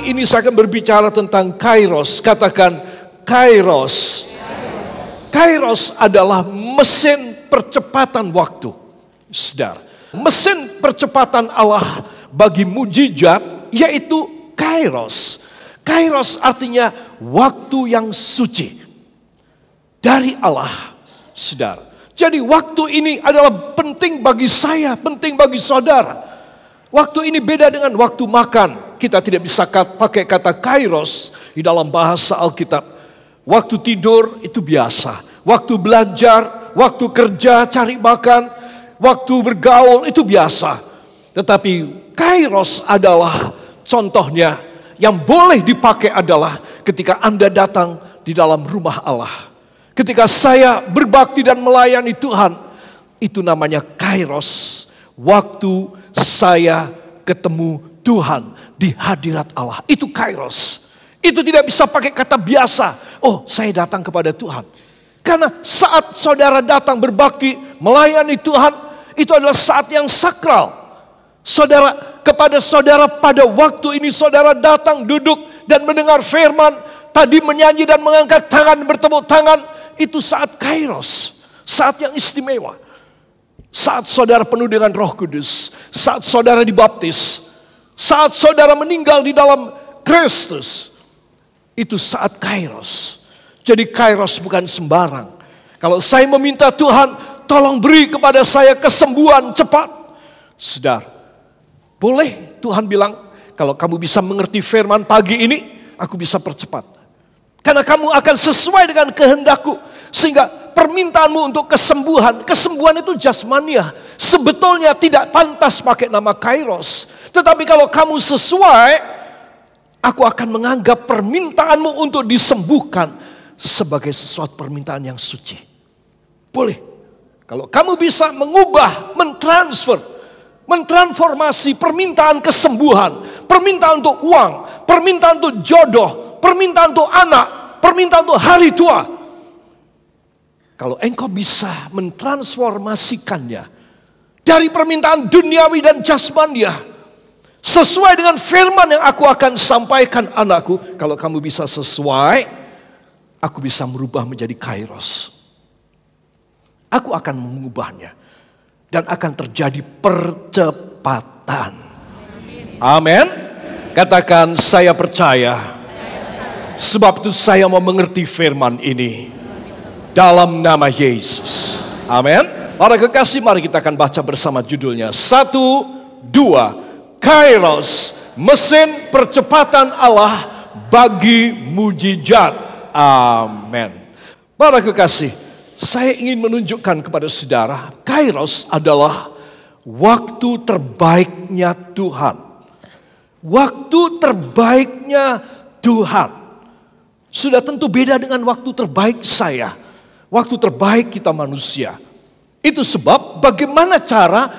Hari ini saya akan berbicara tentang Kairos. Katakan Kairos. Kairos adalah mesin percepatan waktu. Saudara, mesin percepatan Allah bagi mujizat yaitu Kairos. Kairos artinya waktu yang suci dari Allah, saudara. Jadi waktu ini adalah penting bagi saya, penting bagi saudara. Waktu ini beda dengan waktu makan. Kita tidak bisa pakai kata Kairos di dalam bahasa Alkitab. Waktu tidur itu biasa. Waktu belajar, waktu kerja, cari makan, waktu bergaul itu biasa. Tetapi Kairos adalah contohnya yang boleh dipakai adalah ketika Anda datang di dalam rumah Allah. Ketika saya berbakti dan melayani Tuhan, itu namanya Kairos. Waktu saya ketemu Tuhan di hadirat Allah. Itu Kairos. Itu tidak bisa pakai kata biasa. Oh, saya datang kepada Tuhan. Karena saat saudara datang berbakti, melayani Tuhan, itu adalah saat yang sakral. Saudara, kepada saudara pada waktu ini saudara datang, duduk dan mendengar firman. Tadi menyanyi dan mengangkat tangan, bertepuk tangan. Itu saat Kairos. Saat yang istimewa. Saat saudara penuh dengan Roh Kudus, saat saudara dibaptis, saat saudara meninggal di dalam Kristus, itu saat Kairos. Jadi Kairos bukan sembarang. Kalau saya meminta Tuhan, tolong beri kepada saya kesembuhan cepat. Saudara, boleh Tuhan bilang, kalau kamu bisa mengerti firman pagi ini, aku bisa percepat. Karena kamu akan sesuai dengan kehendakku. Sehingga permintaanmu untuk kesembuhan itu jasmania. Sebetulnya tidak pantas pakai nama Kairos. Tetapi kalau kamu sesuai, aku akan menganggap permintaanmu untuk disembuhkan sebagai sesuatu permintaan yang suci. Boleh. Kalau kamu bisa mengubah, mentransformasi permintaan kesembuhan, permintaan untuk uang, permintaan untuk jodoh, permintaan untuk anak, permintaan untuk hari tua. Kalau engkau bisa mentransformasikannya dari permintaan duniawi dan jasmania sesuai dengan firman yang aku akan sampaikan anakku. Kalau kamu bisa sesuai, aku bisa merubah menjadi Kairos. Aku akan mengubahnya dan akan terjadi percepatan. Amin. Katakan saya percaya. Sebab itu saya mau mengerti firman ini. Dalam nama Yesus. Amin. Para kekasih, mari kita akan baca bersama judulnya. 1, 2. Kairos, mesin percepatan Allah bagi mujizat. Amin. Para kekasih, saya ingin menunjukkan kepada saudara, Kairos adalah waktu terbaiknya Tuhan. Waktu terbaiknya Tuhan. Sudah tentu beda dengan waktu terbaik saya. Waktu terbaik kita manusia. Itu sebab bagaimana cara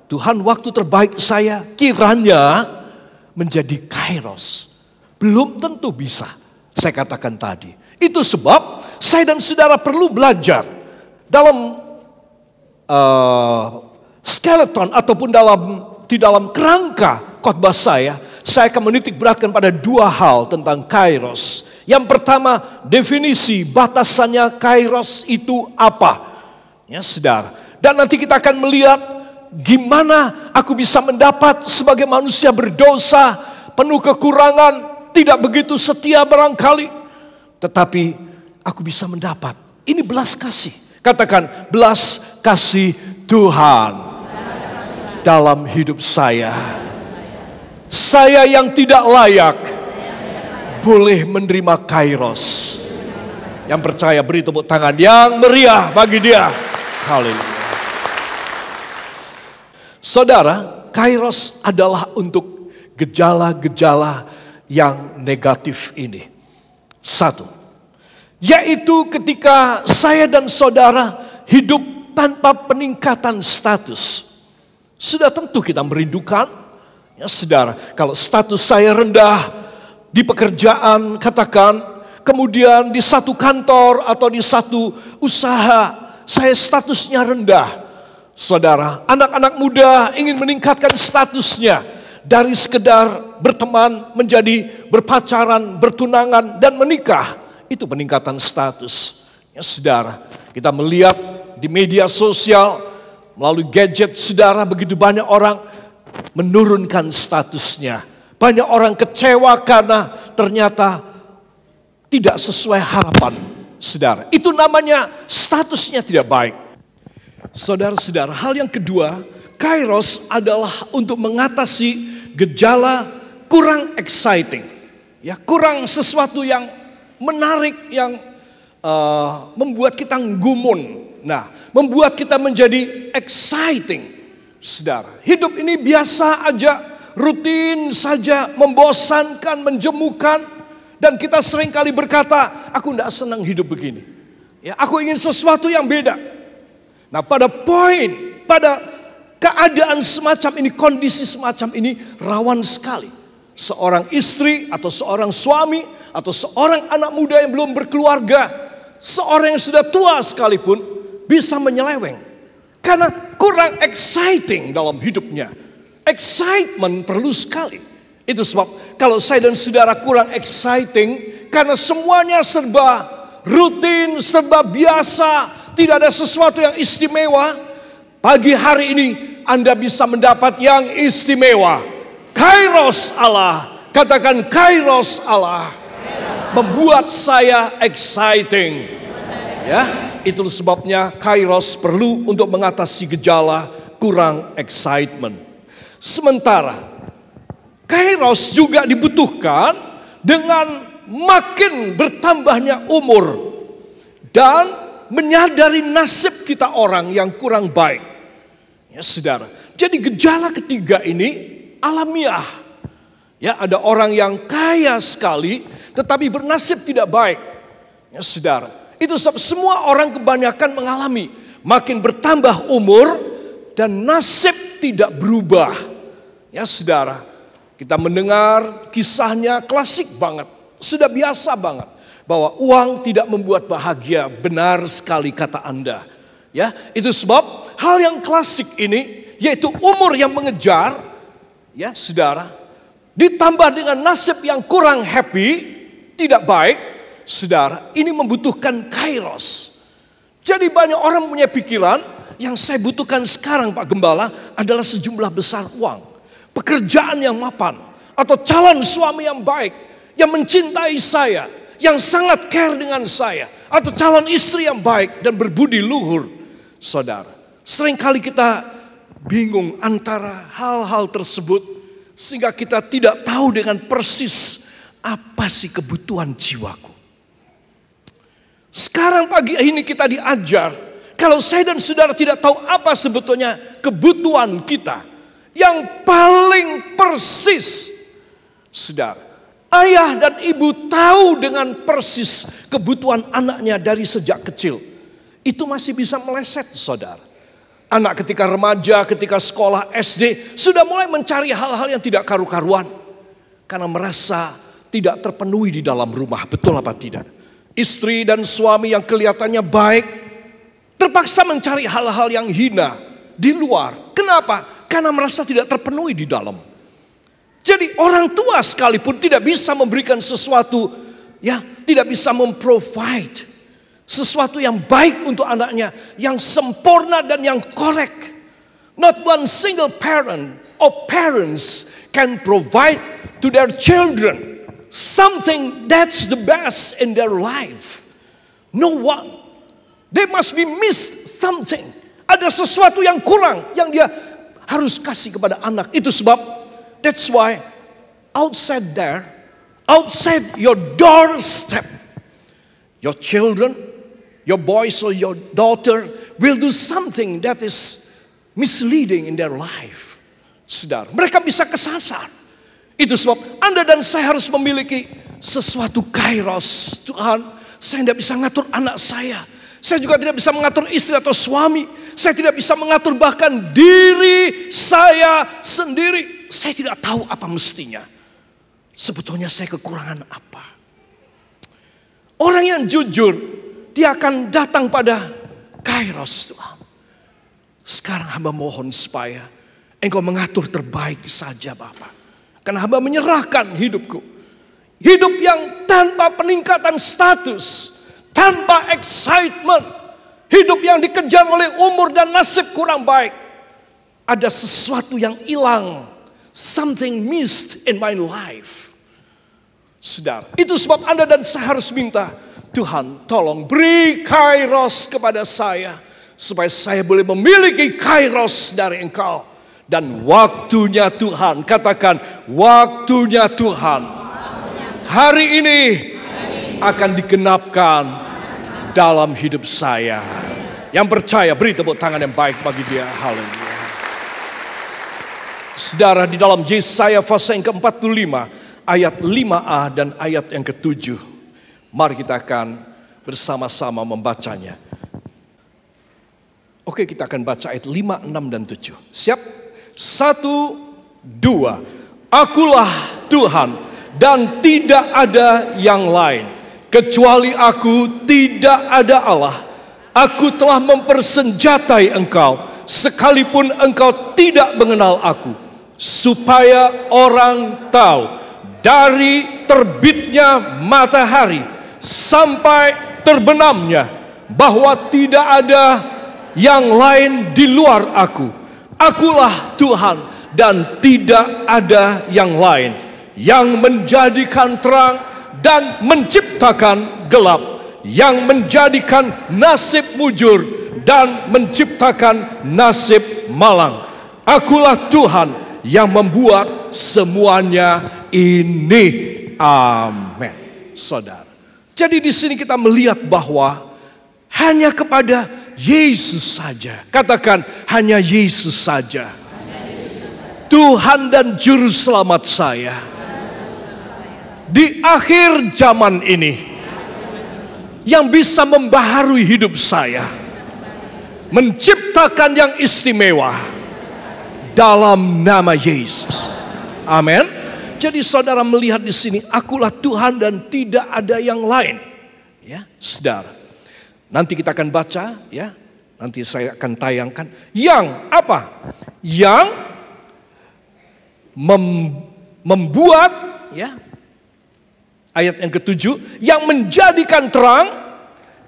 Tuhan waktu terbaik saya kiranya menjadi Kairos. Belum tentu bisa. Saya katakan tadi. Itu sebab saya dan saudara perlu belajar dalam skeleton ataupun di dalam kerangka khotbah saya akan menitik beratkan pada 2 hal tentang Kairos. Yang pertama, definisi batasannya Kairos itu apa? Ya, saudara. Dan nanti kita akan melihat gimana aku bisa mendapat sebagai manusia berdosa, penuh kekurangan, tidak begitu setia barangkali. Tetapi aku bisa mendapat. Ini belas kasih. Katakan belas kasih Tuhan dalam hidup saya. Saya yang tidak layak boleh menerima Kairos. Yang percaya beri tepuk tangan yang meriah bagi dia. Haleluya. Saudara, Kairos adalah untuk gejala-gejala yang negatif ini. 1, yaitu ketika saya dan saudara hidup tanpa peningkatan status. Sudah tentu kita merindukan, ya saudara, kalau status saya rendah di pekerjaan, katakan, kemudian di satu kantor atau di satu usaha, saya statusnya rendah. Saudara, anak-anak muda ingin meningkatkan statusnya dari sekedar berteman, menjadi berpacaran, bertunangan, dan menikah. Itu peningkatan status. Ya saudara, kita melihat di media sosial, melalui gadget saudara, begitu banyak orang menurunkan statusnya. Banyak orang kecewa karena ternyata tidak sesuai harapan saudara. Itu namanya statusnya tidak baik. Saudara-saudara, hal yang kedua, kairos adalah untuk mengatasi gejala kurang exciting. Ya, kurang sesuatu yang menarik, yang membuat kita gumun. Nah, membuat kita menjadi exciting. Saudara, hidup ini biasa aja, rutin saja, membosankan, menjemukan. Dan kita seringkali berkata, aku tidak senang hidup begini. Ya, aku ingin sesuatu yang beda. Nah, pada keadaan semacam ini, kondisi semacam ini rawan sekali. Seorang istri atau seorang suami atau seorang anak muda yang belum berkeluarga, seorang yang sudah tua sekalipun bisa menyeleweng. Karena kurang exciting dalam hidupnya. Excitement perlu sekali. Itu sebab kalau saya dan saudara kurang exciting, karena semuanya serba rutin, serba biasa, tidak ada sesuatu yang istimewa, pagi hari ini Anda bisa mendapat yang istimewa. Kairos Allah, katakan kairos Allah, membuat saya exciting. Ya, itu sebabnya kairos perlu untuk mengatasi gejala kurang excitement. Sementara kairos juga dibutuhkan dengan makin bertambahnya umur dan menyadari nasib kita orang yang kurang baik. Ya saudara, jadi gejala ketiga ini alamiah. Ya, ada orang yang kaya sekali tetapi bernasib tidak baik. Ya saudara, itu sebab semua orang kebanyakan mengalami makin bertambah umur dan nasib tidak berubah. Ya saudara, kita mendengar kisahnya klasik banget, sudah biasa banget, bahwa uang tidak membuat bahagia. Benar sekali kata Anda. Ya, itu sebab hal yang klasik ini, yaitu umur yang mengejar, ya saudara, ditambah dengan nasib yang kurang happy, tidak baik, saudara, ini membutuhkan kairos. Jadi banyak orang punya pikiran, yang saya butuhkan sekarang Pak Gembala adalah sejumlah besar uang. Pekerjaan yang mapan, atau calon suami yang baik, yang mencintai saya, yang sangat care dengan saya, atau calon istri yang baik dan berbudi luhur. Saudara, seringkali kita bingung antara hal-hal tersebut, sehingga kita tidak tahu dengan persis apa sih kebutuhan jiwaku. Sekarang pagi ini kita diajar, kalau saya dan saudara tidak tahu apa sebetulnya kebutuhan kita, yang paling persis, saudara, ayah dan ibu tahu dengan persis kebutuhan anaknya dari sejak kecil. Itu masih bisa meleset, saudara. Anak ketika remaja, ketika sekolah SD, sudah mulai mencari hal-hal yang tidak karu-karuan. Karena merasa tidak terpenuhi di dalam rumah, betul apa tidak? Istri dan suami yang kelihatannya baik, terpaksa mencari hal-hal yang hina di luar. Kenapa? Karena merasa tidak terpenuhi di dalam. Jadi orang tua sekalipun tidak bisa memberikan sesuatu, ya, tidak bisa memprovide sesuatu yang baik untuk anaknya, yang sempurna dan yang correct. Not one single parent or parents can provide to their children something that's the best in their life. No one. They must be missed something. Ada sesuatu yang kurang yang dia harus kasih kepada anak. Itu sebab, that's why outside there, outside your doorstep, your children, your boys or your daughter will do something that is misleading in their life. Saudara, mereka bisa kesasar. Itu sebab Anda dan saya harus memiliki sesuatu kairos. Tuhan, saya tidak bisa mengatur anak saya. Saya juga tidak bisa mengatur istri atau suami. Saya tidak bisa mengatur bahkan diri saya sendiri. Saya tidak tahu apa mestinya. Sebetulnya saya kekurangan apa. Orang yang jujur, dia akan datang pada kairos Tuhan. Sekarang hamba mohon supaya Engkau mengatur terbaik saja Bapa. Karena hamba menyerahkan hidupku. Hidup yang tanpa peningkatan status, tanpa excitement. Hidup yang dikejar oleh umur dan nasib kurang baik. Ada sesuatu yang hilang. Something missed in my life. Saudara, itu sebab Anda dan saya harus minta, Tuhan tolong beri kairos kepada saya. Supaya saya boleh memiliki kairos dari Engkau. Dan waktunya Tuhan, katakan waktunya Tuhan. Hari ini akan digenapkan dalam hidup saya. Yang percaya beri tepuk tangan yang baik bagi dia. Haleluya. Saudara, di dalam Yesaya pasal yang ke-45 ayat 5a dan ayat yang ke-7. Mari kita akan bersama-sama membacanya. Oke, kita akan baca ayat 5, 6 dan 7. Siap? 1, 2. Akulah Tuhan dan tidak ada yang lain. Kecuali aku tidak ada Allah. Aku telah mempersenjatai engkau, sekalipun engkau tidak mengenal aku. Supaya orang tahu, dari terbitnya matahari sampai terbenamnya, bahwa tidak ada yang lain di luar aku. Akulah Tuhan dan tidak ada yang lain, yang menjadikan terang dan menciptakan gelap, yang menjadikan nasib mujur dan menciptakan nasib malang. Akulah Tuhan yang membuat semuanya ini. Amin. Saudara, jadi di sini kita melihat bahwa hanya kepada Yesus saja. Katakan hanya Yesus saja. Tuhan dan Juru Selamat saya. Di akhir zaman ini, yang bisa membaharui hidup saya, menciptakan yang istimewa dalam nama Yesus. Amin. Jadi saudara melihat di sini, akulah Tuhan dan tidak ada yang lain. Ya, saudara. Nanti kita akan baca, ya. Nanti saya akan tayangkan yang apa? Yang membuat, ya. Ayat yang ke-7, yang menjadikan terang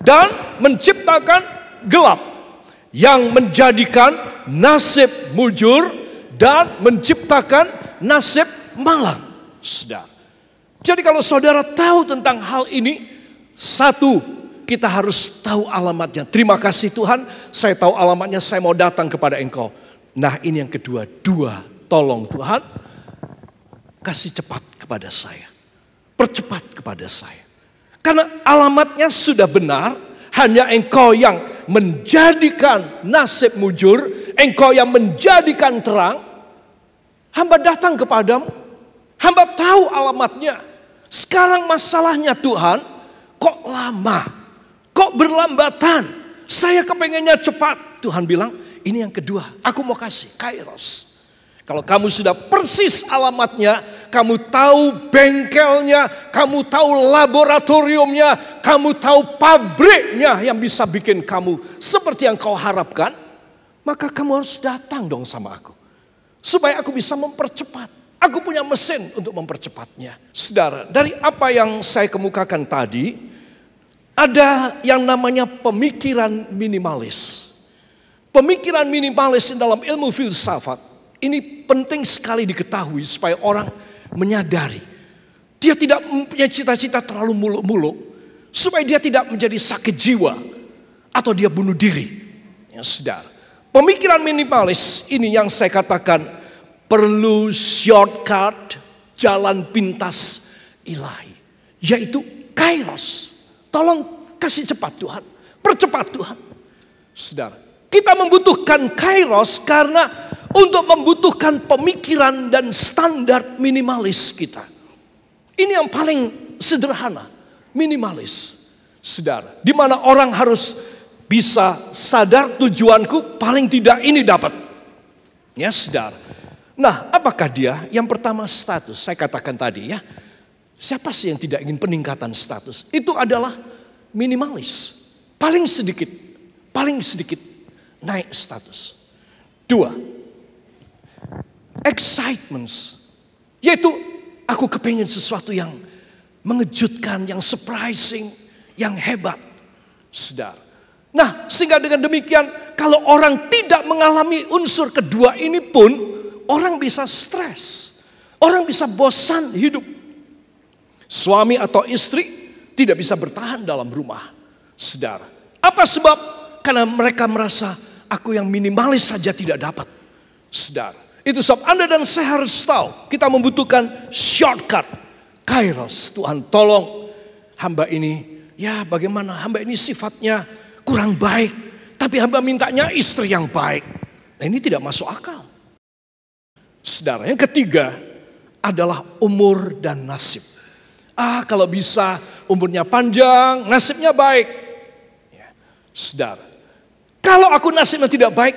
dan menciptakan gelap, yang menjadikan nasib mujur dan menciptakan nasib malang. Saudara. Jadi kalau saudara tahu tentang hal ini, satu, kita harus tahu alamatnya. Terima kasih Tuhan, saya tahu alamatnya, saya mau datang kepada Engkau. Nah, ini yang kedua. 2, tolong Tuhan, kasih cepat kepada saya. Percepat kepada saya. Karena alamatnya sudah benar, hanya Engkau yang menjadikan nasib mujur, Engkau yang menjadikan terang. Hamba datang kepadamu, hamba tahu alamatnya. Sekarang masalahnya Tuhan, kok lama? Kok berlambatan? Saya kepengennya cepat. Tuhan bilang, ini yang kedua. Aku mau kasih kairos. Kalau kamu sudah persis alamatnya, kamu tahu bengkelnya, kamu tahu laboratoriumnya, kamu tahu pabriknya yang bisa bikin kamu seperti yang kau harapkan, maka kamu harus datang dong sama aku. Supaya aku bisa mempercepat. Aku punya mesin untuk mempercepatnya. Saudara, dari apa yang saya kemukakan tadi, ada yang namanya pemikiran minimalis. Pemikiran minimalis dalam ilmu filsafat ini penting sekali diketahui supaya orang menyadari. Dia tidak mempunyai cita-cita terlalu muluk-muluk. Supaya dia tidak menjadi sakit jiwa atau dia bunuh diri. Ya, saudara. Pemikiran minimalis ini yang saya katakan perlu shortcut, jalan pintas ilahi. Yaitu kairos. Tolong kasih cepat Tuhan. Percepat Tuhan. Saudara, kita membutuhkan kairos karena untuk membutuhkan pemikiran dan standar minimalis kita. Ini yang paling sederhana, minimalis. Saudara, di mana orang harus bisa sadar tujuanku paling tidak ini dapat. Ya, saudara. Nah, apakah dia? Yang pertama status, saya katakan tadi ya. Siapa sih yang tidak ingin peningkatan status? Itu adalah minimalis. Paling sedikit naik status. 2, excitements. Yaitu aku kepingin sesuatu yang mengejutkan, yang surprising, yang hebat. Saudara. Nah, sehingga dengan demikian kalau orang tidak mengalami unsur kedua ini pun, orang bisa stres. Orang bisa bosan hidup. Suami atau istri tidak bisa bertahan dalam rumah. Saudara. Apa sebab? Karena mereka merasa aku yang minimalis saja tidak dapat. Saudara. Itu sebab Anda dan saya harus tahu. Kita membutuhkan shortcut. Kairos. Tuhan tolong hamba ini. Ya bagaimana hamba ini sifatnya kurang baik. Tapi hamba mintanya istri yang baik. Nah ini tidak masuk akal. Saudara. Yang ketiga adalah umur dan nasib. Kalau bisa umurnya panjang, nasibnya baik. Ya, saudara, kalau aku nasibnya tidak baik,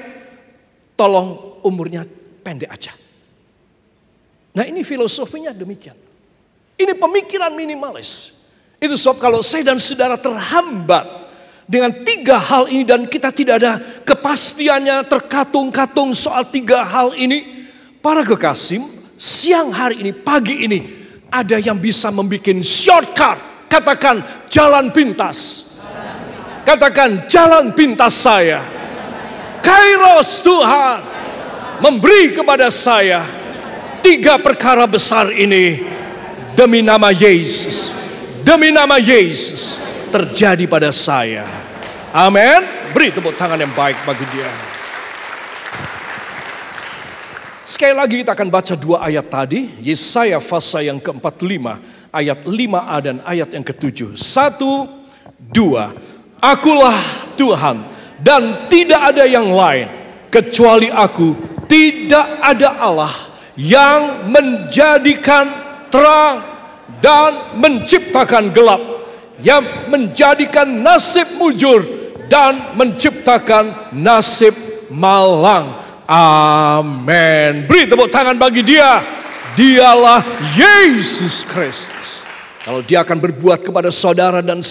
tolong umurnya pendek aja. Nah ini filosofinya demikian. Ini pemikiran minimalis. Itu sebab kalau saya dan saudara terhambat dengan tiga hal ini dan kita tidak ada kepastiannya, terkatung-katung soal tiga hal ini, para kekasih, siang hari ini, pagi ini, ada yang bisa membuat shortcut. Katakan jalan pintas. Katakan jalan pintas saya. Kairos Tuhan memberi kepada saya tiga perkara besar ini. Demi nama Yesus. Demi nama Yesus. Terjadi pada saya. Amin. Beri tepuk tangan yang baik bagi dia. Sekali lagi kita akan baca dua ayat tadi. Yesaya pasal yang ke-45. Ayat 5a dan ayat yang ke-7. 1, 2. Akulah Tuhan dan tidak ada yang lain. Kecuali aku tidak ada Allah yang menjadikan terang dan menciptakan gelap. Yang menjadikan nasib mujur dan menciptakan nasib malang. Amin. Beri tepuk tangan bagi dia. Dialah Yesus Kristus. Kalau dia akan berbuat kepada saudara dan